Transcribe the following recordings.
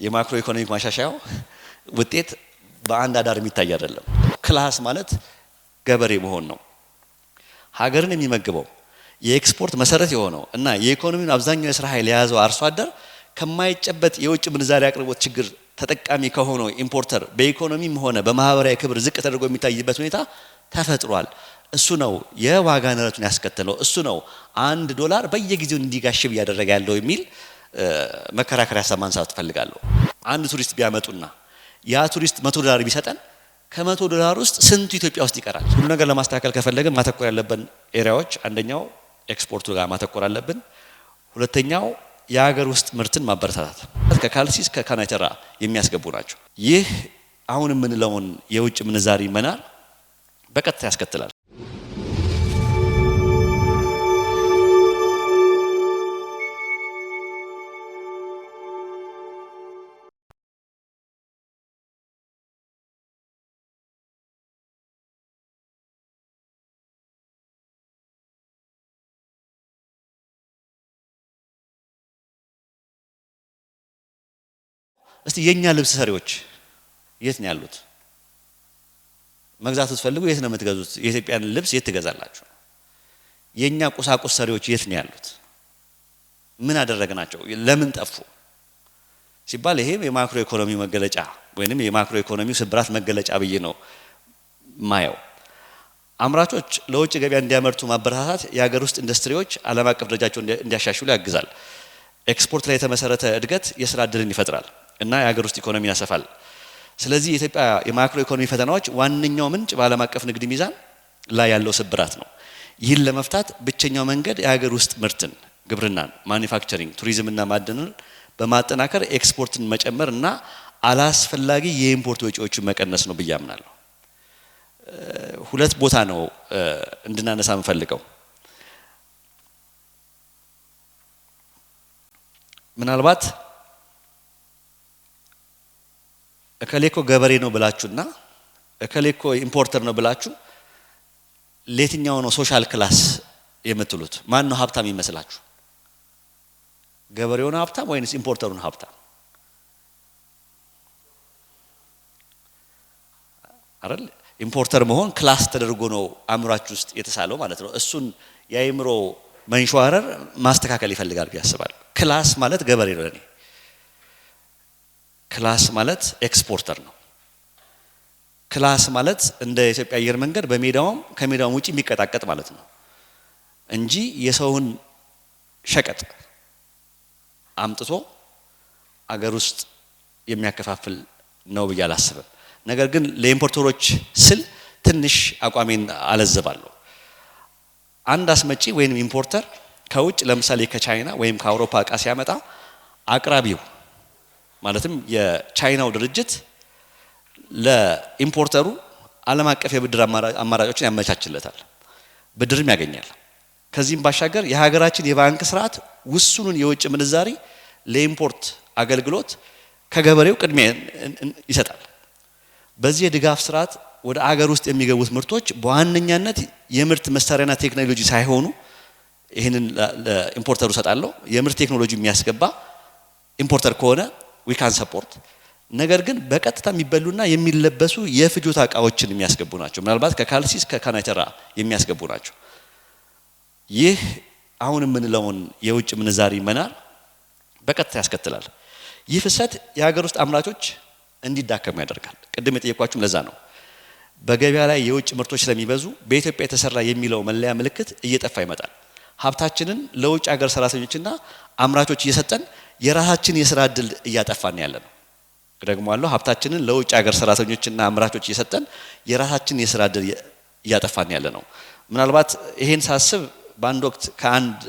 የማክሮ ኢኮኖሚክ ማሻሻያው ውጤት በአንድ አዳር የሚታይ አይደለም። ክላስ ማለት ገበሬ መሆን ነው። ሀገርን የሚመግበው የኤክስፖርት መሰረት የሆነው እና የኢኮኖሚውን አብዛኛው የሥራ ኃይል የያዘው አርሶ አደር ከማይጨበጥ የውጭ ምንዛሪ አቅርቦት ችግር ተጠቃሚ ከሆነው ኢምፖርተር በኢኮኖሚም ሆነ በማህበራዊ ክብር ዝቅ ተደርጎ የሚታይበት ሁኔታ ተፈጥሯል። እሱ ነው የዋጋ ንረቱን ያስከተለው። እሱ ነው $1 በየጊዜው እንዲጋሽብ እያደረገ ያለው የሚል መከራከሪያ ሀሳብ ማንሳት ፈልጋለሁ። አንድ ቱሪስት ቢያመጡና ያ ቱሪስት $100 ቢሰጠን ከ$100 ውስጥ ስንቱ ኢትዮጵያ ውስጥ ይቀራል? ሁሉ ነገር ለማስተካከል ከፈለግን ማተኮር ያለብን ኤሪያዎች አንደኛው ኤክስፖርቱ ጋር ማተኮር አለብን። ሁለተኛው የሀገር ውስጥ ምርትን ማበረታታት ከካልሲስ ከካናተራ የሚያስገቡ ናቸው። ይህ አሁን የምንለውን የውጭ ምንዛሪ መናር በቀጥታ ያስከትላል። እስቲ የኛ ልብስ ሰሪዎች የት ነው ያሉት? መግዛት ስትፈልጉ የት ነው የምትገዙት? የኢትዮጵያን ልብስ የት ትገዛላችሁ? የኛ ቁሳቁስ ሰሪዎች የት ነው ያሉት? ምን አደረግናቸው? ለምን ጠፉ ሲባል ይሄ የማክሮ ኢኮኖሚ መገለጫ ወይንም የማክሮ ኢኮኖሚው ስብራት መገለጫ ብዬ ነው ማየው። አምራቾች ለውጭ ገበያ እንዲያመርቱ ማበረታታት የሀገር ውስጥ ኢንዱስትሪዎች ዓለም አቀፍ ደረጃቸውን እንዲያሻሽሉ ያግዛል። ኤክስፖርት ላይ የተመሰረተ እድገት የሥራ ዕድልን ይፈጥራል እና የሀገር ውስጥ ኢኮኖሚ ያሰፋል። ስለዚህ የኢትዮጵያ የማክሮ ኢኮኖሚ ፈተናዎች ዋነኛው ምንጭ በዓለም አቀፍ ንግድ ሚዛን ላይ ያለው ስብራት ነው። ይህን ለመፍታት ብቸኛው መንገድ የሀገር ውስጥ ምርትን፣ ግብርናን፣ ማኒፋክቸሪንግ፣ ቱሪዝምና ማዕድንን በማጠናከር ኤክስፖርትን መጨመር እና አላስፈላጊ የኢምፖርት ወጪዎችን መቀነስ ነው ብዬ አምናለሁ። ሁለት ቦታ ነው እንድናነሳ የምፈልገው። ምናልባት እከሌኮ ገበሬ ነው ብላችሁና እከሌኮ ኢምፖርተር ነው ብላችሁ ለየትኛው ነው ሶሻል ክላስ የምትሉት? ማን ነው ሀብታም ይመስላችሁ? ገበሬው ነው ሀብታም ወይንስ ኢምፖርተሩ ነው ሀብታም? አይደል? ኢምፖርተር መሆን ክላስ ተደርጎ ነው አእምሯችሁ ውስጥ የተሳለው ማለት ነው። እሱን የአእምሮ መንሸዋረር ማስተካከል ይፈልጋል ብዬ አስባለሁ። ክላስ ማለት ገበሬ ነው። ለኔ ክላስ ማለት ኤክስፖርተር ነው። ክላስ ማለት እንደ ኢትዮጵያ አየር መንገድ በሜዳውም ከሜዳውም ውጪ የሚቀጣቀጥ ማለት ነው እንጂ የሰውን ሸቀጥ አምጥቶ አገር ውስጥ የሚያከፋፍል ነው ብዬ አላስብም። ነገር ግን ለኢምፖርተሮች ስል ትንሽ አቋሜን አለዘባለሁ። አንድ አስመጪ ወይም ኢምፖርተር ከውጭ ለምሳሌ ከቻይና ወይም ከአውሮፓ እቃ ሲያመጣ አቅራቢው ማለትም የቻይናው ድርጅት ለኢምፖርተሩ ዓለም አቀፍ የብድር አማራጮችን ያመቻችለታል፣ ብድርም ያገኛል። ከዚህም ባሻገር የሀገራችን የባንክ ስርዓት ውሱኑን የውጭ ምንዛሪ ለኢምፖርት አገልግሎት ከገበሬው ቅድሚያ ይሰጣል። በዚህ የድጋፍ ስርዓት ወደ አገር ውስጥ የሚገቡት ምርቶች በዋነኛነት የምርት መሳሪያና ቴክኖሎጂ ሳይሆኑ ይህንን ለኢምፖርተሩ ሰጣለው የምርት ቴክኖሎጂ የሚያስገባ ኢምፖርተር ከሆነ we can support። ነገር ግን በቀጥታ የሚበሉና የሚለበሱ የፍጆታ እቃዎችን የሚያስገቡ ናቸው። ምናልባት ከካልሲስ ከካናተራ የሚያስገቡ ናቸው። ይህ አሁን የምንለውን የውጭ ምንዛሪ መናር በቀጥታ ያስከትላል። ይህ ፍሰት የሀገር ውስጥ አምራቾች እንዲዳከሙ ያደርጋል። ቅድም የጠየኳችሁም ለዛ ነው። በገበያ ላይ የውጭ ምርቶች ስለሚበዙ በኢትዮጵያ የተሰራ የሚለው መለያ ምልክት እየጠፋ ይመጣል። ሀብታችንን ለውጭ ሀገር ሰራተኞችና አምራቾች እየሰጠን የራሳችን የሥራ ዕድል እያጠፋን ያለ ነው። ደግሞአለሁ፣ ሀብታችንን ለውጭ ሀገር ሰራተኞችና አምራቾች እየሰጠን የራሳችን የሥራ ዕድል እያጠፋን ያለ ነው። ምናልባት ይሄን ሳስብ በአንድ ወቅት ከአንድ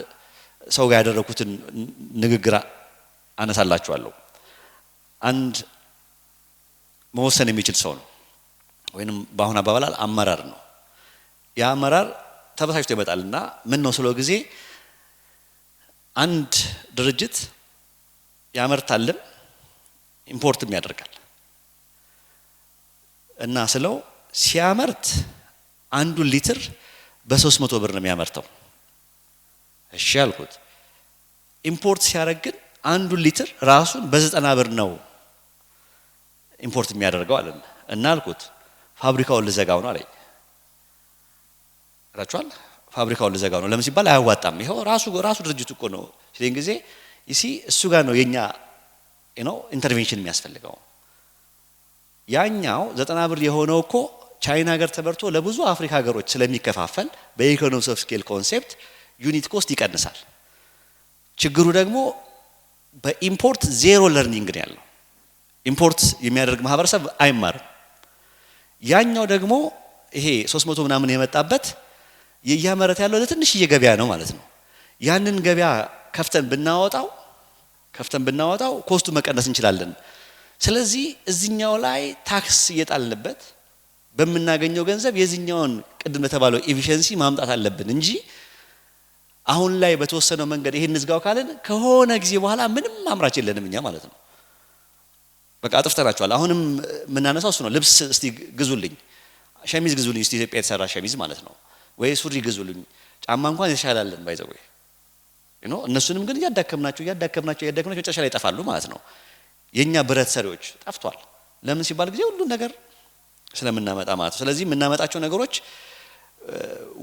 ሰው ጋር ያደረኩትን ንግግር አነሳላችኋለሁ። አንድ መወሰን የሚችል ሰው ነው ወይንም በአሁን አባባል አመራር ነው። ያ አመራር ተበሳጭቶ ይመጣልና ምን ነው ስለው ጊዜ አንድ ድርጅት ያመርታልም ኢምፖርትም ያደርጋል እና ስለው ሲያመርት 1 ሊትር በ300 ብር ነው የሚያመርተው። እሺ አልኩት። ኢምፖርት ሲያደርግ ግን 1 ሊትር ራሱን በ90 ብር ነው ኢምፖርት የሚያደርገው አለን እና አልኩት ፋብሪካውን ልዘጋው ነው አለኝ። አላችኋል ፋብሪካውን ልዘጋው ነው ለምን ሲባል አያዋጣም። ይሄው ራሱ ድርጅቱ እኮ ነው ሲለኝ ጊዜ ይሲ እሱ ጋር ነው የኛ ኢንተርቬንሽን የሚያስፈልገው። ያኛው 90 ብር የሆነው እኮ ቻይና ሀገር ተመርቶ ለብዙ አፍሪካ ሀገሮች ስለሚከፋፈል በኢኮኖሚክስ ኦፍ ስኬል ኮንሴፕት ዩኒት ኮስት ይቀንሳል። ችግሩ ደግሞ በኢምፖርት ዜሮ ለርኒንግ ነው ያለው። ኢምፖርት የሚያደርግ ማህበረሰብ አይማርም። ያኛው ደግሞ ይሄ 300 ምናምን የመጣበት የያመረት ያለው ለትንሽዬ ገበያ ነው ማለት ነው። ያንን ገበያ ከፍተን ብናወጣው ኮስቱ መቀነስ እንችላለን። ስለዚህ እዚህኛው ላይ ታክስ እየጣልንበት በመናገኘው ገንዘብ የዚህኛውን ቅድም ለተባለው ኤፊሺየንሲ ማምጣት አለብን እንጂ አሁን ላይ በተወሰነው መንገድ ይሄን ንዝጋው ካለን ከሆነ ጊዜ በኋላ ምንም አምራች የለንም እኛ ማለት ነው። በቃ አጥፍተናቸዋል። አሁንም የምናነሳው እሱ ነው። ልብስ እስቲ ግዙልኝ፣ ሸሚዝ ግዙልኝ እስቲ ኢትዮጵያ የተሰራ ሸሚዝ ማለት ነው ወይ ሱሪ ግዙልኝ፣ ጫማ እንኳን ይሻላልን ባይዘው እነሱንም ግን እያዳከምናቸው መጨረሻ ላይ ይጠፋሉ ማለት ነው። የኛ ብረት ሰሪዎች ጠፍቷል። ለምን ሲባል ጊዜ ሁሉ ነገር ስለምናመጣ ማለት ነው። ስለዚህ የምናመጣቸው ነገሮች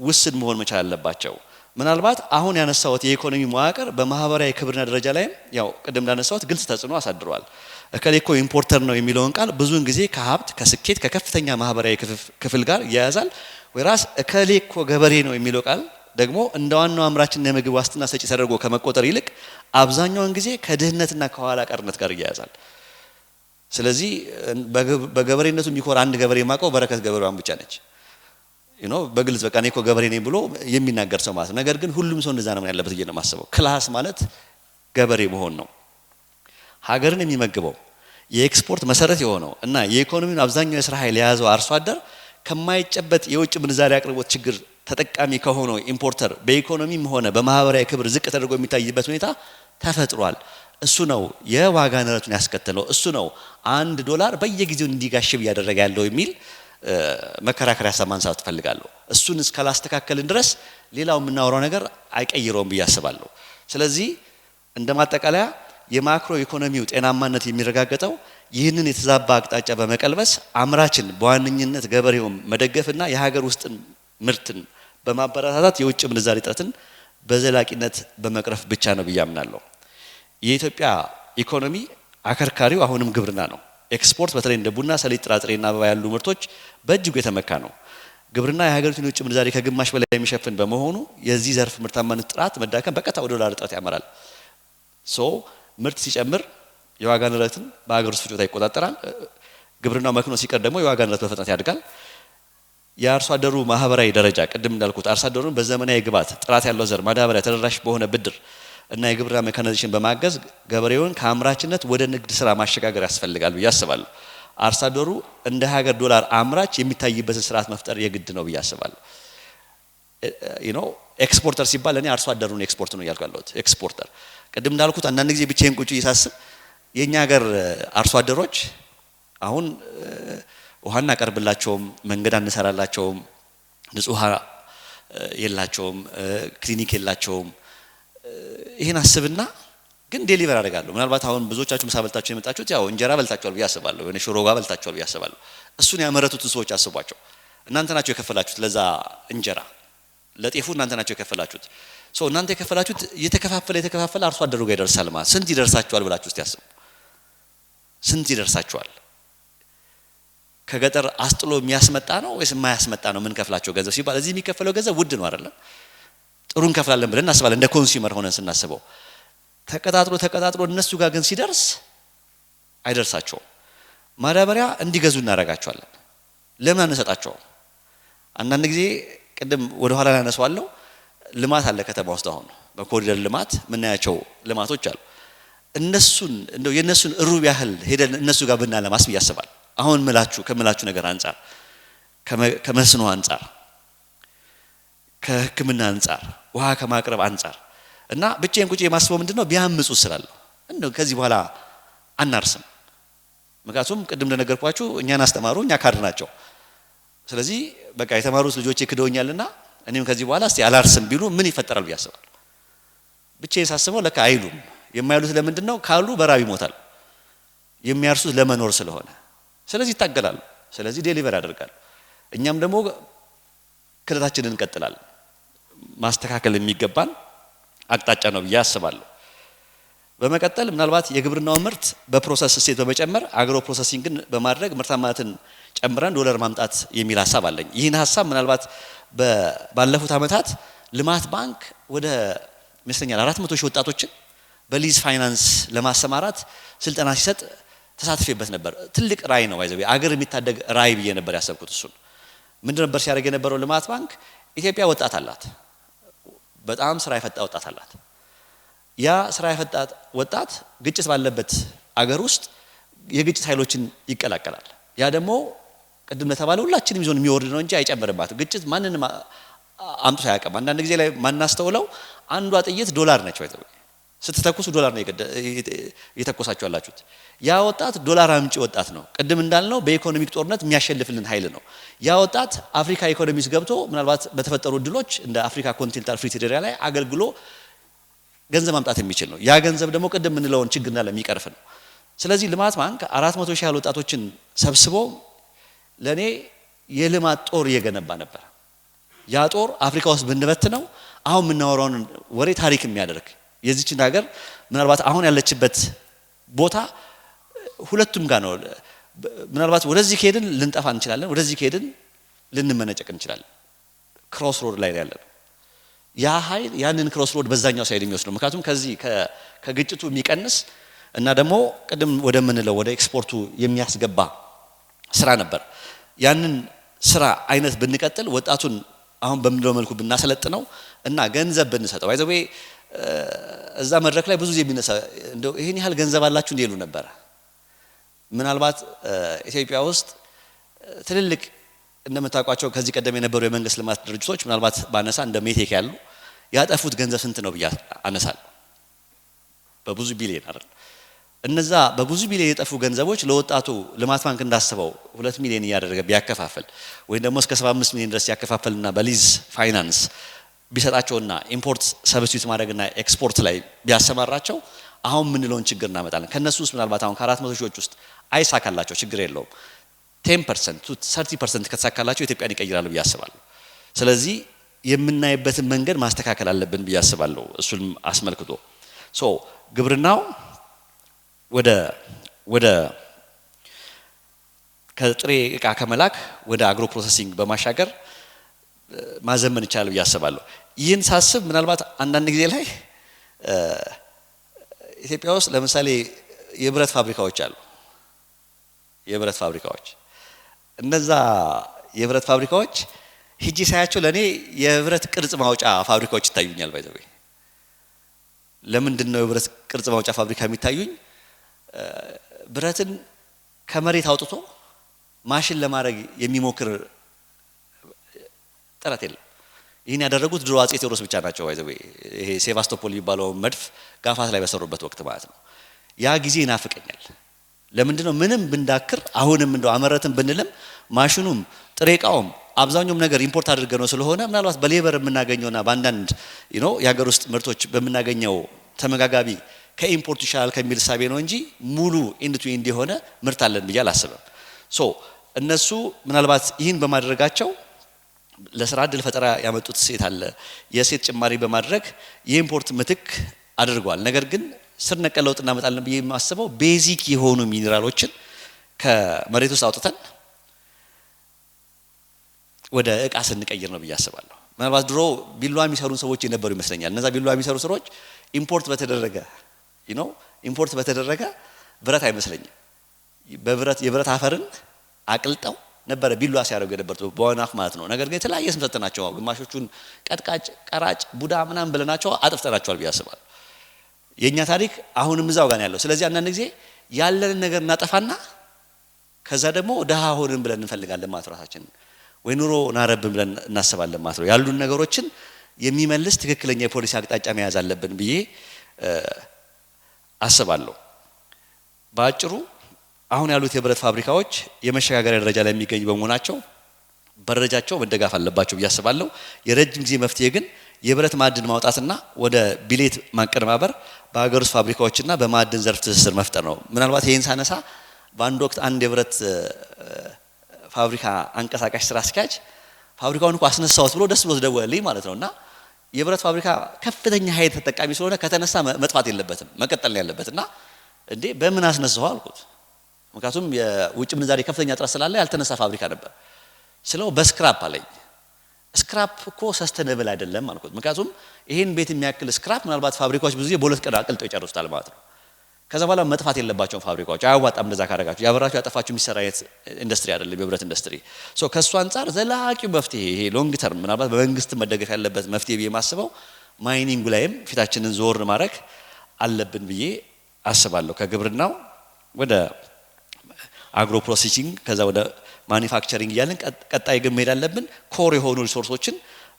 ውስን መሆን መቻል አለባቸው። ምናልባት አሁን ያነሳሁት የኢኮኖሚ መዋቅር በማህበራዊ ክብርና ደረጃ ላይ ያው ቅድም እንዳነሳሁት ግልጽ ተጽዕኖ አሳድሯል። እከሌኮ ኢምፖርተር ነው የሚለውን ቃል ብዙውን ጊዜ ከሀብት ከስኬት ከከፍተኛ ማህበራዊ ክፍል ጋር ያያዛል። ወይራስ እከሌኮ ገበሬ ነው የሚለው ቃል ደግሞ እንደ ዋናው አምራችና የምግብ ዋስትና ሰጪ ተደርጎ ከመቆጠር ይልቅ አብዛኛውን ጊዜ ከድህነትና ከኋላ ቀርነት ጋር ያያዛል። ስለዚህ በገበሬነቱ የሚኮራ አንድ ገበሬ ማቀው በረከት ገበሬዋን ብቻ ነች። በግልጽ በቃ እኔ እኮ ገበሬ ነኝ ብሎ የሚናገር ሰው ማለት ነው። ነገር ግን ሁሉም ሰው እንደዛ ነው ያለበት ብዬ ነው የማስበው። ክላስ ማለት ገበሬ መሆን ነው። ሀገርን የሚመግበው የኤክስፖርት መሰረት የሆነው እና የኢኮኖሚውን አብዛኛው የስራ ኃይል የያዘው አርሶ አደር ከማይጨበጥ የውጭ ምንዛሪ አቅርቦት ችግር ተጠቃሚ ከሆነው ኢምፖርተር በኢኮኖሚም ሆነ በማህበራዊ ክብር ዝቅ ተደርጎ የሚታይበት ሁኔታ ተፈጥሯል። እሱ ነው የዋጋ ንረቱን ያስከተለው። እሱ ነው $1 በየጊዜው እንዲጋሽብ እያደረገ ያለው የሚል መከራከሪያ ሀሳብ ማንሳት እፈልጋለሁ። እሱን እስካላስተካከልን ድረስ ሌላው የምናወራው ነገር አይቀይረውም ብዬ አስባለሁ። ስለዚህ እንደማጠቃለያ የማክሮ ኢኮኖሚው ጤናማነት የሚረጋገጠው ይህንን የተዛባ አቅጣጫ በመቀልበስ አምራችን በዋነኝነት ገበሬውን መደገፍና የሀገር ውስጥ ምርትን በማበረታታት የውጭ ምንዛሪ እጥረትን በዘላቂነት በመቅረፍ ብቻ ነው ብዬ አምናለሁ። የኢትዮጵያ ኢኮኖሚ አከርካሪው አሁንም ግብርና ነው። ኤክስፖርት በተለይ እንደ ቡና፣ ሰሊጥ፣ ጥራጥሬና አበባ ያሉ ምርቶች በእጅጉ የተመካ ነው። ግብርና የሀገሪቱን የውጭ ምንዛሪ ከግማሽ በላይ የሚሸፍን በመሆኑ የዚህ ዘርፍ ምርታማነት ጥራት መዳከም በቀጥታ ወደ ዶላር እጥረት ያመራል። ምርት ሲጨምር የዋጋ ንረትን በሀገር ውስጥ ፍጆታ ይቆጣጠራል። ግብርናው መክኖ ሲቀር ደግሞ የዋጋ ንረት በፍጥነት ያድጋል። የአርሶ አደሩ ማህበራዊ ደረጃ ቅድም እንዳልኩት አርሶ አደሩን በዘመናዊ ግብዓት፣ ጥራት ያለው ዘር፣ ማዳበሪያ፣ ተደራሽ በሆነ ብድር እና የግብርና ሜካናይዜሽን በማገዝ ገበሬውን ከአምራችነት ወደ ንግድ ስራ ማሸጋገር ያስፈልጋል ብዬ አስባለሁ። አርሶ አደሩ እንደ ሀገር ዶላር አምራች የሚታይበትን ስርዓት መፍጠር የግድ ነው ብዬ አስባለሁ። ኤክስፖርተር ሲባል እኔ አርሶ አደሩን ኤክስፖርት ነው እያልኩ ያለሁት። ኤክስፖርተር ቅድም እንዳልኩት አንዳንድ ጊዜ ብቻዬን ቁጭ እየሳስብ የኛ ሀገር አርሶ አደሮች አሁን ውሃ እናቀርብላቸውም፣ መንገድ አንሰራላቸውም፣ ንጹህ ውሃ የላቸውም፣ ክሊኒክ የላቸውም። ይሄን አስብና ግን ዴሊቨር አደርጋለሁ። ምናልባት አሁን ብዙዎቻችሁ ምሳ በልታችሁ የመጣችሁት ያው እንጀራ በልታችኋል ብዬ አስባለሁ፣ ወይ ሽሮ ጋር በልታችኋል ብዬ አስባለሁ። እሱን ያመረቱትን ሰዎች አስቧቸው። እናንተ ናችሁ የከፈላችሁት ለዛ እንጀራ፣ ለጤፉ እናንተ ናችሁ የከፈላችሁት። እናንተ የከፈላችሁት የተከፋፈለ አርሶ አደሩ ጋር ይደርሳል ማለት ስንት ይደርሳችኋል ብላችሁ እስቲ አስቡ። ስንት ይደርሳችኋል? ከገጠር አስጥሎ የሚያስመጣ ነው ወይስ የማያስመጣ ነው? ምን ከፍላቸው ገንዘብ ሲባል እዚህ የሚከፈለው ገንዘብ ውድ ነው አይደለም? ጥሩ እንከፍላለን ብለን እናስባለን እንደ ኮንሱመር ሆነን ስናስበው። ተቀጣጥሎ እነሱ ጋር ግን ሲደርስ አይደርሳቸውም። ማዳበሪያ እንዲገዙ እናደርጋቸዋለን። ለምን አንሰጣቸውም? አንዳንድ ጊዜ ቅድም ወደ ኋላ ያነሳዋለሁ፣ ልማት አለ ከተማ ውስጥ። አሁን በኮሪደር ልማት የምናያቸው ልማቶች አሉ። እነሱን እንደው የነሱን ሩብ ያህል ሄደን እነሱ ጋር ብናለማስ ብዬ አስባለሁ። አሁን ከምላችሁ ነገር አንፃር፣ ከመስኖ አንፃር፣ ከሕክምና አንፃር፣ ውሃ ከማቅረብ አንፃር እና ብቻዬን ቁጭ የማስበው ምንድነው ቢያምፁ ስላለሁ እንደው ከዚህ በኋላ አናርስም። ምክንያቱም ቅድም እንደነገርኳችሁ እኛን አስተማሩ፣ እኛ ካድ ናቸው። ስለዚህ በቃ የተማሩት ልጆች ይክደውኛልና እኔም ከዚህ በኋላ እስቲ አላርስም ቢሉ ምን ይፈጠራል ብዬ አስባለሁ። ብቻዬን ሳስበው ለካ አይሉም። የማይሉት ለምንድነው ካሉ በራብ ይሞታል። የሚያርሱት ለመኖር ስለሆነ ስለዚህ ይታገላሉ፣ ስለዚህ ዴሊቨር ያደርጋሉ። እኛም ደግሞ ክለታችንን እንቀጥላለን። ማስተካከል የሚገባን አቅጣጫ ነው ብዬ አስባለሁ። በመቀጠል ምናልባት የግብርናው ምርት በፕሮሰስ እሴት በመጨመር አግሮ ፕሮሰሲንግን በማድረግ ምርታማነትን ጨምረን ዶላር ማምጣት የሚል ሐሳብ አለኝ። ይህን ሐሳብ ምናልባት ባለፉት ዓመታት ልማት ባንክ ወደ መስለኛል 400 ሺህ ወጣቶችን በሊዝ ፋይናንስ ለማሰማራት ስልጠና ሲሰጥ ተሳትፌበት ነበር። ትልቅ ራይ ነው ባይዘው አገር የሚታደግ ራይ ብዬ ነበር ያሰብኩት። እሱን ምንድን ነበር ሲያደርግ የነበረው ልማት ባንክ ኢትዮጵያ ወጣት አላት፣ በጣም ስራ የፈታ ወጣት አላት። ያ ስራ የፈታ ወጣት ግጭት ባለበት አገር ውስጥ የግጭት ኃይሎችን ይቀላቀላል። ያ ደግሞ ቅድም ለተባለው ሁላችንም ይዞን የሚወርድ ነው እንጂ አይጨምርባትም። ግጭት ማንንም አምጥቶ አያውቅም። አንዳንድ ጊዜ ላይ ማናስተውለው አንዷ ጥይት ዶላር ነች ባይዘው ስትተኩሱ ዶላር ነው እየተኮሳችሁ ያላችሁት። ያ ወጣት ዶላር አምጪ ወጣት ነው። ቅድም እንዳልነው በኢኮኖሚክ ጦርነት የሚያሸልፍልን ኃይል ነው። ያ ወጣት አፍሪካ ኢኮኖሚስ ገብቶ ምናልባት በተፈጠሩ እድሎች እንደ አፍሪካ ኮንቲኔንታል ፍሪ ትሬድ ኤሪያ ላይ አገልግሎ ገንዘብ ማምጣት የሚችል ነው። ያ ገንዘብ ደግሞ ቅድም የምንለውን ችግርና ለሚቀርፍ ነው። ስለዚህ ልማት ባንክ 400 ሺህ ያህል ወጣቶችን ሰብስቦ ለኔ የልማት ጦር እየገነባ ነበር። ያ ጦር አፍሪካ ውስጥ ብንበትነው አሁን የምናወራውን ወሬ ታሪክ የሚያደርግ የዚችን ሀገር ምናልባት አሁን ያለችበት ቦታ ሁለቱም ጋር ነው። ምናልባት ወደዚህ ከሄድን ልንጠፋ እንችላለን፣ ወደዚህ ከሄድን ልንመነጨቅ እንችላለን። ክሮስ ሮድ ላይ ያለ ነው። ያ ኃይል ያንን ክሮስ ሮድ በዛኛው ሳይድ የሚወስድ ነው። ምክንያቱም ከዚህ ከግጭቱ የሚቀንስ እና ደግሞ ቅድም ወደምንለው ወደ ኤክስፖርቱ የሚያስገባ ስራ ነበር። ያንን ስራ አይነት ብንቀጥል ወጣቱን አሁን በምንለው መልኩ ብናሰለጥነው እና ገንዘብ ብንሰጠው ባይዘው እዛ መድረክ ላይ ብዙ የሚነሳ እንደው ይሄን ያህል ገንዘብ አላችሁ እንዲሉ ነበር። ምናልባት ኢትዮጵያ ውስጥ ትልልቅ እንደምታውቋቸው ከዚህ ቀደም የነበሩ የመንግስት ልማት ድርጅቶች ምናልባት ባነሳ እንደ ሜቴክ ያሉ ያጠፉት ገንዘብ ስንት ነው ብዬ አነሳለሁ። በብዙ ቢሊዮን አይደል? እነዛ በብዙ ቢሊዮን የጠፉ ገንዘቦች ለወጣቱ ልማት ባንክ እንዳስበው 2 ሚሊዮን እያደረገ ቢያከፋፈል ወይም ደግሞ እስከ 75 ሚሊዮን ድረስ ያከፋፈልና በሊዝ ፋይናንስ ቢሰጣቸውና ኢምፖርት ሰብስቲዩት ማድረግና ኤክስፖርት ላይ ቢያሰማራቸው አሁን ምንለውን ችግር እናመጣለን። ከነሱ ውስጥ ምናልባት አሁን ከ400 ሺዎች ውስጥ አይሳካላቸው ችግር የለውም 10% to 30% ከተሳካላቸው ኢትዮጵያን ይቀይራሉ ብዬ አስባለሁ። ስለዚህ የምናይበትን መንገድ ማስተካከል አለብን ብዬ አስባለሁ። እሱን አስመልክቶ ግብርናው ወደ ከጥሬ ዕቃ ከመላክ ወደ አግሮ ፕሮሰሲንግ በማሻገር ማዘመን ይቻላል ብዬ አስባለሁ። ይህን ሳስብ ምናልባት አንዳንድ ጊዜ ላይ ኢትዮጵያ ውስጥ ለምሳሌ የብረት ፋብሪካዎች አሉ። የብረት ፋብሪካዎች እነዛ የብረት ፋብሪካዎች ሂጂ ሳያቸው ለኔ የብረት ቅርጽ ማውጫ ፋብሪካዎች ይታዩኛል። ባይዘው ለምንድን ነው የብረት ቅርጽ ማውጫ ፋብሪካ የሚታዩኝ? ብረትን ከመሬት አውጥቶ ማሽን ለማድረግ የሚሞክር ጥረት የለም። ይህን ያደረጉት ድሮ አጼ ቴዎድሮስ ብቻ ናቸው። ባይዘው ይሄ ሴቫስቶፖል የሚባለው መድፍ ጋፋት ላይ በሰሩበት ወቅት ማለት ነው። ያ ጊዜ ይናፍቀኛል። ለምንድነው ምንም ብንዳክር አሁንም እንደው አመረትን ብንልም ማሽኑም ጥሬ ዕቃውም አብዛኛውም ነገር ኢምፖርት አድርገን ነው ስለሆነ ምናልባት በሌበር የምናገኘውና በአንዳንድ የሀገር ውስጥ ምርቶች በምናገኘው ተመጋጋቢ ከኢምፖርት ይሻላል ከሚል ሳቤ ነው እንጂ ሙሉ ኢንድ ቱ ኢንድ የሆነ ምርት አለን ብዬ አላስብም። እነሱ ምናልባት ይህን በማድረጋቸው ለስራ ዕድል ፈጠራ ያመጡት ሴት አለ። የሴት ጭማሪ በማድረግ የኢምፖርት ምትክ አድርጓል። ነገር ግን ስር ነቀል ለውጥ እናመጣለን ብዬ የማስበው ቤዚክ የሆኑ ሚኒራሎችን ከመሬት ውስጥ አውጥተን ወደ ዕቃ ስንቀይር ነው ብዬ አስባለሁ። ምናልባት ድሮ ቢላዋ የሚሰሩ ሰዎች የነበሩ ይመስለኛል። እነዛ ቢላዋ የሚሰሩ ሰዎች ኢምፖርት በተደረገ ብረት አይመስለኝም። የብረት አፈርን አቅልጠው ነበረ ቢላዋ ሲያደርጉ የነበሩት በወናፍ ማለት ነው። ነገር ግን የተለያየ ስም ሰጥተናቸው ግማሾቹን ቀጥቃጭ፣ ቀራጭ፣ ቡዳ ምናምን ብለናቸው አጥፍተናቸዋል ብዬ አስባለሁ። የኛ ታሪክ አሁንም እዛው ጋር ያለው። ስለዚህ አንዳንድ ጊዜ ያለንን ነገር እናጠፋና ከዛ ደግሞ ደሃ ሆንን ብለን እንፈልጋለን ማለት ራሳችን ወይ ኑሮ ናረብን ብለን እናስባለን ማለት ነው። ያሉን ነገሮችን የሚመልስ ትክክለኛ የፖሊሲ አቅጣጫ መያዝ አለብን ብዬ አስባለሁ። በአጭሩ አሁን ያሉት የብረት ፋብሪካዎች የመሸጋገሪያ ደረጃ ላይ የሚገኙ በመሆናቸው በደረጃቸው መደጋፍ አለባቸው ብዬ አስባለሁ። የረጅም ጊዜ መፍትሄ ግን የብረት ማዕድን ማውጣትና ወደ ቢሌት ማቀነባበር በሀገር ውስጥ ፋብሪካዎችና በማዕድን ዘርፍ ትስስር መፍጠር ነው። ምናልባት ይሄን ሳነሳ በአንድ ወቅት አንድ የብረት ፋብሪካ አንቀሳቃሽ ስራ አስኪያጅ ፋብሪካውን እንኳን አስነሳውት ብሎ ደስ ብሎት ደወለልኝ ማለት ነውና የብረት ፋብሪካ ከፍተኛ ኃይል ተጠቃሚ ስለሆነ ከተነሳ መጥፋት የለበትም መቀጠል ነው ያለበትና እንዴ በምን አስነሳው አልኩት ምክንያቱም የውጭ ምንዛሪ ከፍተኛ ጥረት ስላለ ያልተነሳ ፋብሪካ ነበር ስለው በስክራፕ አለኝ ስክራፕ እኮ ሰስተነብል አይደለም አልኩት ምክንያቱም ይሄን ቤት የሚያክል ስክራፕ ምናልባት ፋብሪካዎች ብዙ ጊዜ በሁለት ቀን አቅልጠው ይጨርሱታል ማለት ነው ከዛ በኋላ መጥፋት የለባቸውም ፋብሪካዎች አያዋጣም እንደዛ ካረጋችሁ ያበራችሁ ያጠፋችሁ የሚሰራ ኢንዱስትሪ አይደለም የብረት ኢንዱስትሪ ሶ ከሱ አንፃር ዘላቂው መፍትሄ ይሄ ሎንግ ተርም ምናልባት በመንግስት መደገፍ ያለበት መፍትሄ ብዬ ማስበው ማይኒንግ ላይም ፊታችንን ዞር ማድረግ አለብን ብዬ አስባለሁ ከግብርናው ወደ አግሮ ፕሮሰሲንግ ከዛ ወደ ማኒፋክቸሪንግ ያለን ቀጣይ ግን መሄድ አለብን ኮር የሆኑ ሪሶርሶችን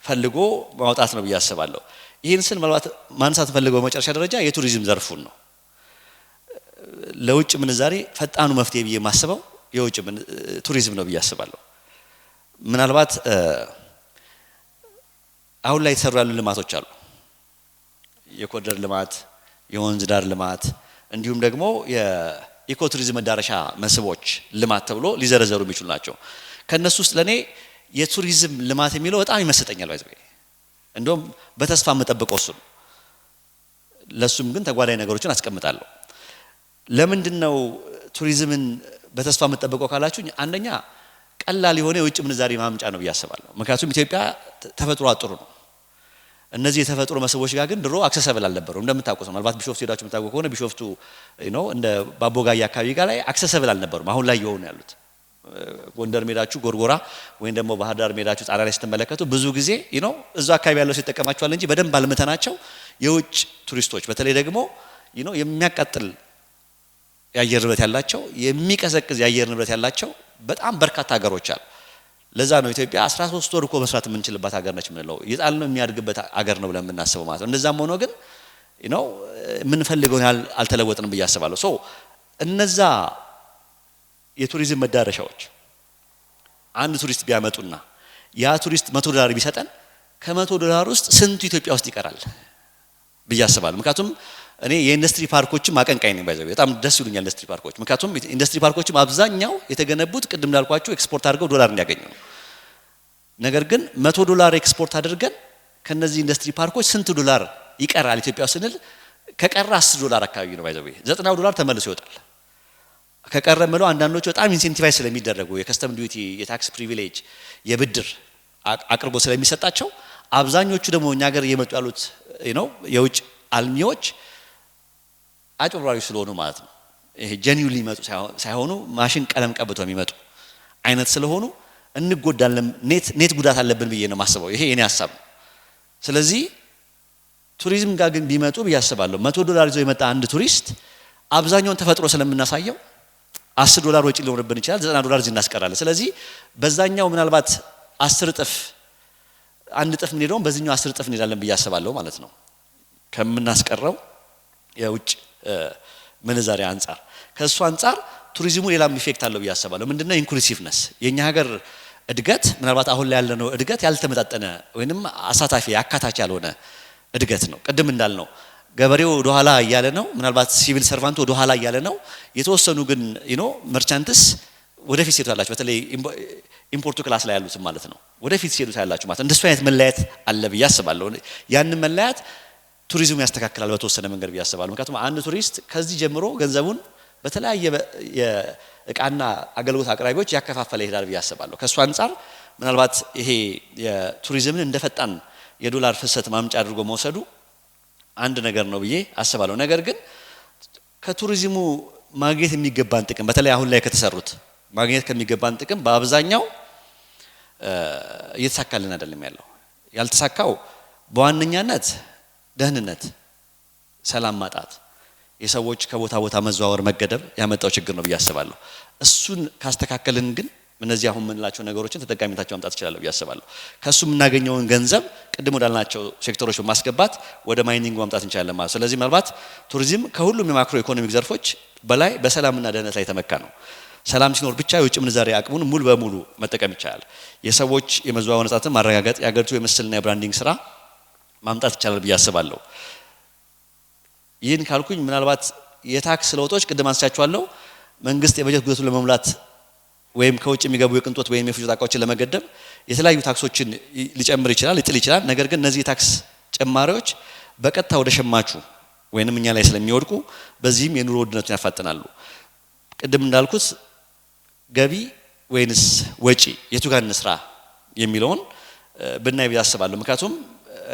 ፈልጎ ማውጣት ነው ብዬ አስባለሁ ይሄን ስል ማለት ማንሳት ፈልገው መጨረሻ ደረጃ የቱሪዝም ዘርፉን ነው ለውጭ ምንዛሬ ፈጣኑ መፍትሄ ብዬ ማስበው የውጭ ቱሪዝም ነው ብዬ አስባለሁ ምናልባት አሁን ላይ ተሰሩ ያሉ ልማቶች አሉ የኮሪደር ልማት የወንዝ ዳር ልማት እንዲሁም ደግሞ የኢኮቱሪዝም መዳረሻ መስህቦች ልማት ተብሎ ሊዘረዘሩ የሚችሉ ናቸው ከነሱ ውስጥ ለኔ የቱሪዝም ልማት የሚለው በጣም ይመስጠኛል ባይዘው እንደውም በተስፋ መጠበቀው እሱ ለሱም ግን ተጓዳኝ ነገሮችን አስቀምጣለሁ ለምንድነው ቱሪዝምን በተስፋ መጠበቀው ካላችሁ አንደኛ ቀላል የሆነ የውጭ ምንዛሪ ማምጫ ነው ብያስባለሁ ምክንያቱም ኢትዮጵያ ተፈጥሮ አጥሩ ነው እነዚህ የተፈጥሮ መስህቦች ጋር ግን ድሮ አክሰሰብል አልነበረው እንደምታውቁት ማለት ቢሾፍቱ ሄዳችሁ የምታውቁ ከሆነ ቢሾፍቱ እንደ ባቦጋያ አካባቢ ጋር ላይ አክሰሰብል አልነበረው አሁን ላይ የሆነ ያሉት ጎንደር ሜዳችሁ ጎርጎራ ወይም ደግሞ ባህር ዳር ሜዳችሁ ጣና ላይ ስትመለከቱ ብዙ ጊዜ እዛ አካባቢ ያለው ሲጠቀማቸዋል እንጂ በደንብ አልመተናቸው የውጭ ቱሪስቶች በተለይ ደግሞ የሚያቃጥል የአየር ንብረት ያላቸው የሚቀዘቅዝ የአየር ንብረት ያላቸው በጣም በርካታ ሀገሮች አሉ ለዛ ነው ኢትዮጵያ 13 ወር እኮ መስራት የምንችልበት ሀገር ነች ምንለው ይጣልነው የሚያድግበት ሀገር ነው ብለን የምናስበው ማለት ነው እንደዛም ሆኖ ግን ምን ፈልገው አልተለወጥንም ብዬ አስባለሁ ሶ እነዛ የቱሪዝም መዳረሻዎች አንድ ቱሪስት ቢያመጡና ያ ቱሪስት $100 ቢሰጠን ከ$100 ውስጥ ስንቱ ኢትዮጵያ ውስጥ ይቀራል ብዬ አስባለሁ ምክንያቱም እኔ የኢንዱስትሪ ፓርኮችም አቀንቃኝ ነኝ ባይዘው በጣም ደስ ይሉኛል ኢንዱስትሪ ፓርኮች ምክንያቱም ኢንዱስትሪ ፓርኮችም አብዛኛው የተገነቡት ቅድም እንዳልኳችሁ ኤክስፖርት አድርገው ዶላር እንዲያገኙ ነው ነገር ግን $100 ኤክስፖርት አድርገን ከነዚህ ኢንዱስትሪ ፓርኮች ስንት ዶላር ይቀራል ኢትዮጵያ ውስጥ ስንል ከቀረ $10 አካባቢ ነው ባይዘው $90 ተመልሶ ይወጣል ከቀረመለው አንዳንዶቹ በጣም ኢንሴንቲቫይዝ ስለሚደረጉ የከስተም ዲዩቲ የታክስ ፕሪቪሌጅ የብድር አቅርቦ ስለሚሰጣቸው አብዛኞቹ ደግሞ እኛ ሀገር እየመጡ ያሉት የውጭ አልሚዎች አጭበርባሪ ስለሆኑ ማለት ነው ይሄ ጀኒዩሊ ይመጡ ሳይሆኑ ማሽን ቀለም ቀብተው የሚመጡ አይነት ስለሆኑ እንጎዳለን ኔት ጉዳት አለብን ብዬ ነው ማስበው ይሄ የኔ ሐሳብ ስለዚህ ቱሪዝም ጋር ግን ቢመጡ ብያስባለሁ $100 ይዞ የመጣ አንድ ቱሪስት አብዛኛውን ተፈጥሮ ስለምናሳየው $10 ወጪ ሊሆንብን ይችላል $90 እዚህ እናስቀራለን ስለዚህ በዛኛው ምናልባት 10 እጥፍ አንድ እጥፍ ምን ሄደው በዚህኛው 10 እጥፍ እንሄዳለን ብያስባለሁ ማለት ነው ከምናስቀረው የውጭ ምንዛሪ አንፃር ከሱ አንፃር ቱሪዝሙ ሌላም ኢፌክት አለው ብያስባለሁ ምንድነው ኢንክሉሲቭነስ የኛ ሀገር እድገት ምናልባት አሁን ላይ ያለነው እድገት ያልተመጣጠነ ወይንም አሳታፊ አካታች ያልሆነ እድገት ነው ቅድም እንዳልነው ገበሬው ወደ ኋላ ያለ ነው ምናልባት ሲቪል ሰርቫንቱ ወደ ኋላ ያለ ነው የተወሰኑ ግን መርቻንትስ ወደፊት ሲሄዱላችሁ በተለይ ኢምፖርቱ ክላስ ላይ ያሉት ማለት ነው ወደፊት ሲሄዱ ታያላችሁ ማለት እንደሱ አይነት መለያየት አለ ብያስባለሁ ያን መለያየት ቱሪዝም ያስተካክላል በተወሰነ መንገድ ብያስባለሁ ምክንያቱም አንድ ቱሪስት ከዚህ ጀምሮ ገንዘቡን በተለያየ የእቃና አገልግሎት አቅራቢዎች ያከፋፈለ ይሄዳል ብያስባለሁ ከሱ አንፃር ምናልባት ይሄ የቱሪዝምን እንደፈጣን የዶላር ፍሰት ማምጫ አድርጎ መውሰዱ አንድ ነገር ነው ብዬ አስባለሁ ነገር ግን ከቱሪዝሙ ማግኘት የሚገባን ጥቅም በተለይ አሁን ላይ ከተሰሩት ማግኘት ከሚገባን ጥቅም በአብዛኛው እየተሳካልን አይደለም ያለው ያልተሳካው በዋነኛነት ደህንነት ሰላም ማጣት የሰዎች ከቦታ ቦታ መዘዋወር መገደብ ያመጣው ችግር ነው ብያስባለሁ እሱን ካስተካከልን ግን እነዚህ አሁን ምንላቸው ነገሮችን ተጠቃሚታቸው ማምጣት ይችላል ብያስባለሁ ከሱ የምናገኘውን ገንዘብ ቅድም ወዳልናቸው ሴክተሮች በማስገባት ወደ ማይኒንግ ማምጣት እንችላለን ማለት ስለዚህ ምናልባት ቱሪዝም ከሁሉም የማክሮ ኢኮኖሚክ ዘርፎች በላይ በሰላምና ደህንነት ላይ ተመካ ነው ሰላም ሲኖር ብቻ የውጭ ምንዛሪ አቅሙን ሙሉ በሙሉ መጠቀም ይቻላል የሰዎች የመዘዋወር ነጻነትን ማረጋገጥ ያገርቱ የምስልና የብራንዲንግ ስራ ማምጣት ይቻላል ብያስባለሁ ይህን ካልኩኝ ምናልባት የታክስ ለውጦች ቅድም አንስቻቸዋለሁ መንግስት የበጀት ጉድለቱን ለመሙላት ወይም ከውጭ የሚገቡ የቅንጦት ወይም የፍጆታ ዕቃዎችን ለመገደብ የተለያዩ ታክሶችን ሊጨምር ይችላል ሊጥል ይችላል ነገር ግን እነዚህ ታክስ ጭማሪዎች በቀጥታ ወደ ሸማቹ ወይንም እኛ ላይ ስለሚወድቁ በዚህም የኑሮ ውድነቱን ያፋጥናሉ ቅድም እንዳልኩት ገቢ ወይንስ ወጪ የቱ ጋር እንስራ የሚለውን ብናይ ያስባሉ ምክንያቱም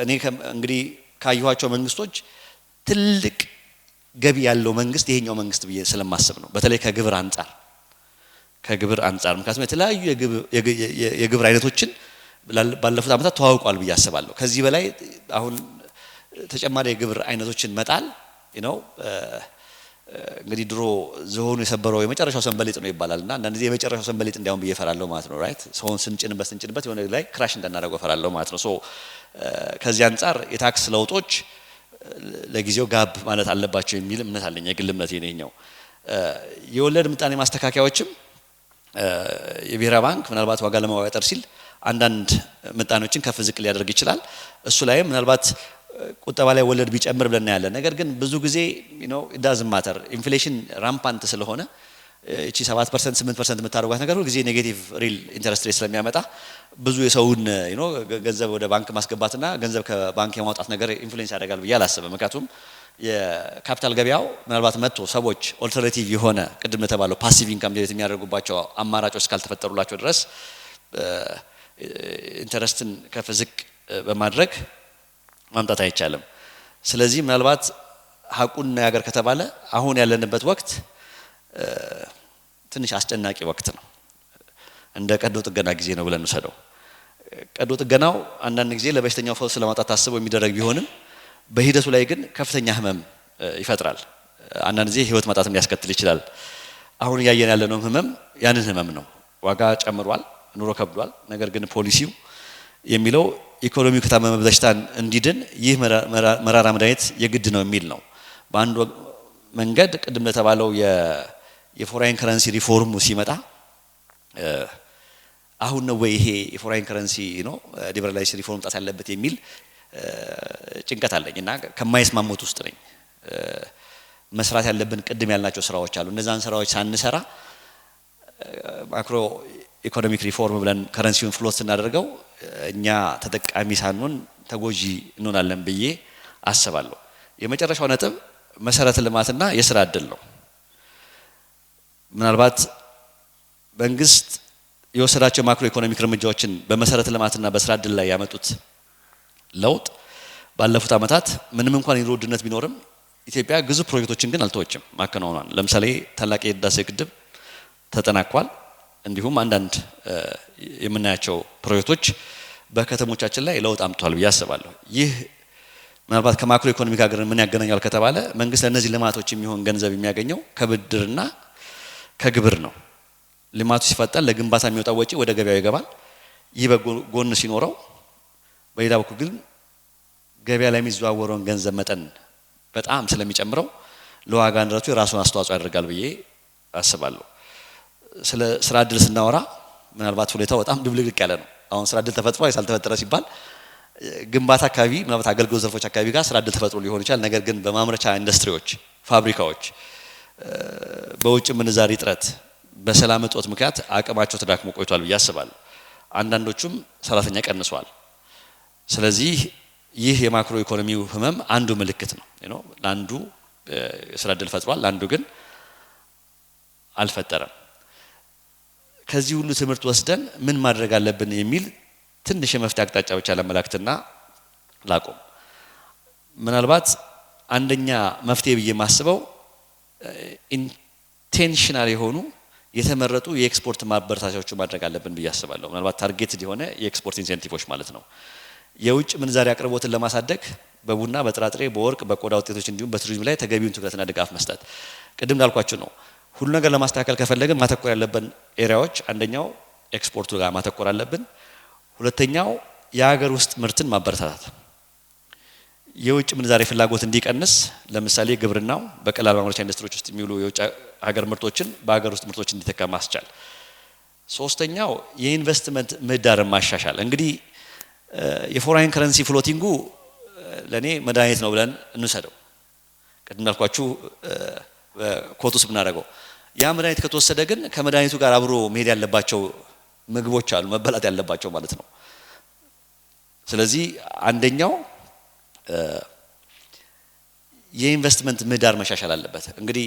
እኔ እንግዲህ ካዩዋቸው መንግስቶች ትልቅ ገቢ ያለው መንግስት ይሄኛው መንግስት ብዬ ስለማስብ ነው በተለይ ከግብር አንፃር ምክንያቱም የተለያዩ የግብር አይነቶችን ባለፉት አመታት ተዋውቋል ብዬ አስባለሁ ከዚህ በላይ አሁን ተጨማሪ የግብር አይነቶችን መጣል እንግዲህ ድሮ ዝሆኑ የሰበረው የመጨረሻው ሰንበሌጥ ነው ይባላልና አንዳንድ ጊዜ የመጨረሻው ሰንበሌጥ እንዲያውም በየፈራለው ማለት ነው ራይት ሰውን ስንጭንበት የሆነ ላይ ክራሽ እንዳናደርገው ፈራለው ማለት ነው ሶ ከዚህ አንፃር የታክስ ለውጦች ለጊዜው ጋብ ማለት አለባቸው የሚል እምነት አለኝ የግል እምነት የኔኛው የወለድ ምጣኔ ማስተካከያዎችም የብሔራዊ ባንክ ምናልባት ዋጋ ለማዋጣት ሲል አንዳንድ ምጣኔዎችን ከፍ ዝቅ ሊያደርግ ይችላል እሱ ላይ ምናልባት ቁጠባ ላይ ወለድ ቢጨምር ብለን ያለ ነገር ግን ብዙ ጊዜ it doesn't matter ኢንፍሌሽን ራምፓንት ስለሆነ እቺ 7% 8% የምታደርጓት ነገር ሁሉ ጊዜ ኔጌቲቭ ሪል ኢንተረስት ሬት ስለሚያመጣ ብዙ የሰውን ገንዘብ ወደ ባንክ ማስገባትና ገንዘብ ከባንክ የማውጣት ነገር ኢንፍሉዌንስ ያደርጋል ብዬ አላስብም ምክንያቱም የካፒታል ገበያው ምናልባት መጥቶ ሰዎች ኦልተርናቲቭ የሆነ ቅድም ለተባለው ፓሲቭ ኢንካም ጀነሬት የሚያደርጉባቸው አማራጮች ካልተፈጠሩላቸው ድረስ ኢንተረስትን ከፍ ዝቅ በማድረግ ማምጣት አይቻልም ስለዚህ ምናልባት ሐቁን ያገር ከተባለ አሁን ያለንበት ወቅት ትንሽ አስጨናቂ ወቅት ነው እንደ ቀዶ ጥገና ጊዜ ነው ብለን እንሰደው ቀዶ ጥገናው አንዳንድ ጊዜ ለበሽተኛው ፈውስ ለማጣት ታስቦ የሚደረግ ቢሆንም በሂደቱ ላይ ግን ከፍተኛ ህመም ይፈጥራል አንዳንድ ጊዜ ህይወት ማጣትም ሊያስከትል ይችላል አሁን ያየን ያለነው ህመም ያንን ህመም ነው ዋጋ ጨምሯል ኑሮ ከብዷል ነገር ግን ፖሊሲው የሚለው ኢኮኖሚው ከታመመ በሽታን እንዲድን ይህ መራራ መድኃኒት የግድ ነው የሚል ነው በአንድ መንገድ ቅድም ለተባለው የፎሬን ከረንሲ ሪፎርሙ ሲመጣ አሁን ነው ወይ ይሄ የፎሬን ከረንሲ ሊበራላይዜሽን ሪፎርም ጣት ያለበት የሚል ጭንቀት አለኝና ከማይስማሙት ውስጥ ነኝ መስራት ያለብን ቅድም ያልናቸው ስራዎች አሉ እነዛን ስራዎች ሳንሰራ ማክሮ ኢኮኖሚክ ሪፎርም ብለን ከረንሲውን ፍሎት እናደርገው እኛ ተጠቃሚ ሳንሆን ተጎጂ እንሆናለን ብዬ አስባለሁ የመጨረሻው ነጥብ መሰረተ ልማትና የሥራ ዕድል ነው ምናልባት መንግስት የወሰዳቸው ማክሮ ኢኮኖሚክ እርምጃዎችን በመሰረተ ልማትና በሥራ ዕድል ላይ ያመጡት ለውጥ ባለፉት አመታት ምንም እንኳን የኑሮ ውድነት ቢኖርም ኢትዮጵያ ግዙፍ ፕሮጀክቶችን ግን አልተወችም ማከናወኗል ለምሳሌ ታላቅ የህዳሴ ግድብ ተጠናቋል እንዲሁም አንዳንድ የምናያቸው ፕሮጀክቶች በከተሞቻችን ላይ ለውጥ አምጥቷል ብዬ አስባለሁ ይህ ምናልባት ከማክሮ ኢኮኖሚክ ጋር ምን ያገናኛል ከተባለ መንግስት ለነዚህ ልማቶች የሚሆን ገንዘብ የሚያገኘው ከብድርና ከግብር ነው ልማቱ ሲፈጠን ለግንባታ የሚወጣው ወጪ ወደ ገበያው ይገባል ይህ በጎን ሲኖረው በሌላ በኩል ግን ገበያ ላይ የሚዘዋወረውን ገንዘብ መጠን በጣም ስለሚጨምረው ለዋጋ ንረቱ የራሱን አስተዋጽኦ ያደርጋል ብዬ አስባለሁ ስለ ስራ ዕድል ስናወራ ምናልባት ሁኔታው በጣም ድብልቅልቅ ያለ ነው አሁን ስራ ዕድል ተፈጥሮ ያልተፈጠረ ሲባል ግንባታ አካባቢ ምናልባት አገልግሎት ዘርፎች አካባቢ ጋር ስራ ዕድል ተፈጥሮ ሊሆን ይችላል ነገር ግን በማምረቻ ኢንዱስትሪዎች ፋብሪካዎች በውጭ ምንዛሪ እጥረት በሰላም እጦት ምክንያት አቅማቸው ተዳክሞ ቆይቷል ብዬ አስባለሁ አንዳንዶቹም ሰራተኛ ቀንሷል ስለዚህ ይህ የማክሮ ኢኮኖሚው ህመም አንዱ ምልክት ነው ለአንዱ ስራ ዕድል ፈጥሯል ለአንዱ ግን አልፈጠረም ከዚህ ሁሉ ትምህርት ወስደን ምን ማድረግ አለብን የሚል ትንሽ የመፍትሄ አቅጣጫ ብቻ ለመላክትና ላቆም ምናልባት አንደኛ መፍትሄ ብዬ ማስበው ኢንቴንሽናል የሆኑ የተመረጡ የኤክስፖርት ማበረታቻዎች ማድረግ አለብን ብዬ አስባለሁ ምናልባት ታርጌትድ የሆነ የኤክስፖርት ኢንሴንቲቮች ማለት ነው የውጭ ምንዛሪ አቅርቦትን ለማሳደግ በቡና በጥራጥሬ በወርቅ በቆዳ ውጤቶች እንዲሁም በቱሪዝም ላይ ተገቢውን ትኩረትና ድጋፍ መስጠት ቅድም እንዳልኳችሁ ነው ሁሉ ነገር ለማስተካከል ከፈለግን ማተኮር ያለብን ኤሪያዎች አንደኛው ኤክስፖርቱ ጋር ማተኮር አለብን ሁለተኛው የሀገር ውስጥ ምርትን ማበረታታት የውጭ ምንዛሪ ፍላጎት እንዲቀንስ ለምሳሌ ግብርናው በቀላል ማምረቻ ኢንዱስትሪዎች ውስጥ የሚውሉ የውጭ ሀገር ምርቶችን በሀገር ውስጥ ምርቶች እንዲተካ ማስቻል ሶስተኛው የኢንቨስትመንት ምህዳርን ማሻሻል እንግዲህ የፎሬን ከረንሲ ፍሎቲንጉ ለኔ መድኃኒት ነው ብለን እንሰደው ቅድም እንዳልኳችሁ ኮቱስ ብናደርገው ያ መድኃኒት ከተወሰደ ግን ከመድኃኒቱ ጋር አብሮ መሄድ ያለባቸው ምግቦች አሉ መበላት ያለባቸው ማለት ነው። ስለዚህ አንደኛው የኢንቨስትመንት ምህዳር መሻሻል አለበት። እንግዲህ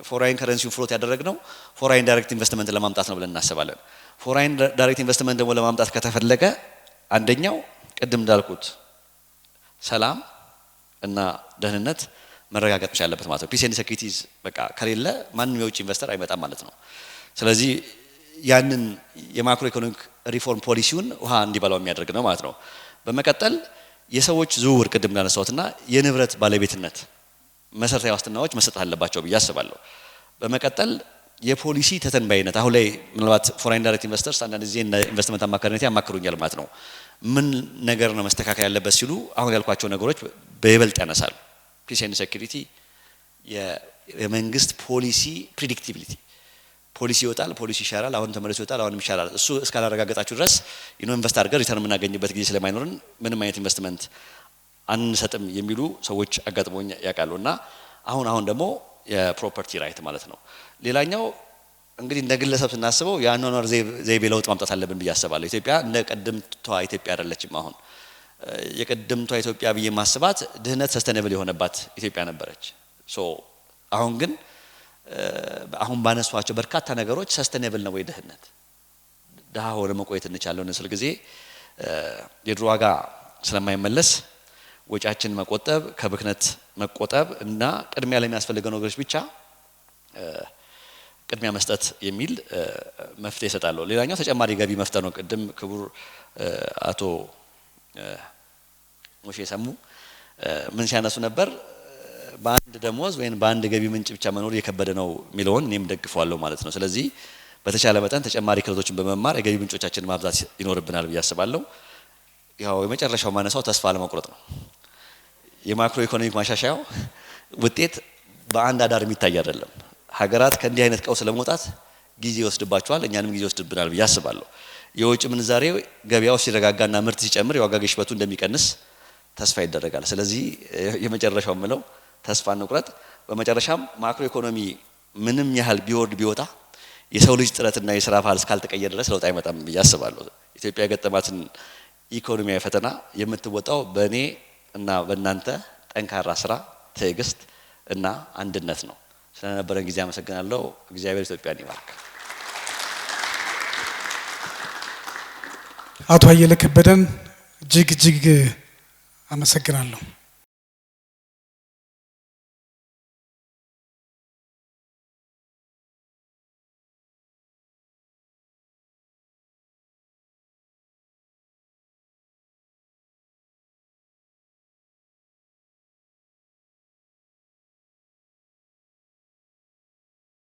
ፎሬን ከረንሲው ፍሎት ያደረግነው ፎሬን ዳይሬክት ኢንቨስትመንት ለማምጣት ነው ብለን እናስባለን። ፎሬን ዳይሬክት ኢንቨስትመንት ደግሞ ለማምጣት ከተፈለገ አንደኛው ቅድም እንዳልኩት ሰላም እና ደህንነት መረጋገጥ መቻል አለበት ማለት ነው። ፒስ ኤንድ ሴኩሪቲስ በቃ ከሌለ ማንም የውጭ ኢንቨስተር አይመጣም ማለት ነው። ስለዚህ ያንን የማክሮ ኢኮኖሚክ ሪፎርም ፖሊሲውን ውሃ እንዲበላው የሚያደርግ ነው ማለት ነው። በመቀጠል የሰዎች ዝውውር ቅድም እንዳነሳሁትና የንብረት ባለቤትነት መሰረታዊ ዋስትናዎች መሰጠት አለባቸው ብዬ አስባለሁ። በመቀጠል የፖሊሲ ተተንባይነት አሁን ላይ ምናልባት ፎሬን ዳይሬክት ኢንቨስተርስ አንዳንድ ጊዜ ኢንቨስትመንት አማካሪነት ያማክሩኛል ማለት ነው። ምን ነገር ነው መስተካከል ያለበት ሲሉ አሁን ያልኳቸው ነገሮች በይበልጥ ያነሳሉ። ፒስ ኤንድ ሴኩሪቲ፣ የመንግስት ፖሊሲ ፕሪዲክቲቢሊቲ፣ ፖሊሲ ይወጣል፣ ፖሊሲ ይሻራል፣ አሁን ተመልሶ ይወጣል፣ አሁንም ይሻራል። እሱ እስካላረጋገጣችሁ ድረስ ኢንቨስት አድርገን ሪተርን የምናገኝበት ጊዜ ስለማይኖርን ምንም አይነት ኢንቨስትመንት አንሰጥም የሚሉ ሰዎች አጋጥሞኝ ያውቃሉ። እና አሁን ደግሞ የፕሮፐርቲ ራይት ማለት ነው። ሌላኛው እንግዲህ እንደ ግለሰብ ስናስበው የአኗኗር ዘይቤ ለውጥ ማምጣት አለብን ብዬ አስባለሁ። ኢትዮጵያ እንደ ቀደምቷ ኢትዮጵያ አይደለችም። አሁን የቀደምቷ ኢትዮጵያ ብዬ ማስባት ድህነት ሰስተኔብል የሆነባት ኢትዮጵያ ነበረች። አሁን ግን አሁን ባነሷቸው በርካታ ነገሮች ሰስተኔብል ነው ወይ ድህነት? ድሃ ሆነ መቆየት እንቻለን ስል ጊዜ የድሮ ዋጋ ስለማይመለስ ወጫችን መቆጠብ፣ ከብክነት መቆጠብ እና ቅድሚያ ለሚያስፈልገው ነገሮች ብቻ ቅድሚያ መስጠት የሚል መፍትሄ ይሰጣለሁ። ሌላኛው ተጨማሪ ገቢ መፍጠር ነው። ቅድም ክቡር አቶ ሙሼ ሰሙ ምን ሲያነሱ ነበር? በአንድ ደሞዝ ወይም በአንድ ገቢ ምንጭ ብቻ መኖር የከበደ ነው የሚለውን እኔም ደግፈዋለሁ ማለት ነው። ስለዚህ በተቻለ መጠን ተጨማሪ ክህሎቶችን በመማር የገቢ ምንጮቻችንን ማብዛት ይኖርብናል ብዬ አስባለሁ። ያው የመጨረሻው ማነሳው ተስፋ ለመቁረጥ ነው። የማክሮ ኢኮኖሚክ ማሻሻያው ውጤት በአንድ አዳር የሚታይ አይደለም። ሀገራት ከእንዲህ አይነት ቀውስ ለመውጣት ጊዜ ይወስድባቸዋል፣ እኛንም ጊዜ ይወስድብናል ብዬ አስባለሁ። የውጭ ምንዛሬ ገበያው ሲረጋጋና ምርት ሲጨምር የዋጋ ግሽበቱ እንደሚቀንስ ተስፋ ይደረጋል። ስለዚህ የመጨረሻው ምለው ተስፋ እንቁረጥ። በመጨረሻም ማክሮ ኢኮኖሚ ምንም ያህል ቢወርድ ቢወጣ የሰው ልጅ ጥረትና የሥራ ባህል እስካልተቀየረ ድረስ ለውጥ አይመጣም ብዬ አስባለሁ። ኢትዮጵያ የገጠማትን ኢኮኖሚያዊ ፈተና የምትወጣው በእኔ እና በእናንተ ጠንካራ ስራ፣ ትዕግስት እና አንድነት ነው። ስለነበረን ጊዜ አመሰግናለሁ። እግዚአብሔር ኢትዮጵያን ይባርክ። አቶ አየለ ከበደን እጅግ አመሰግናለሁ።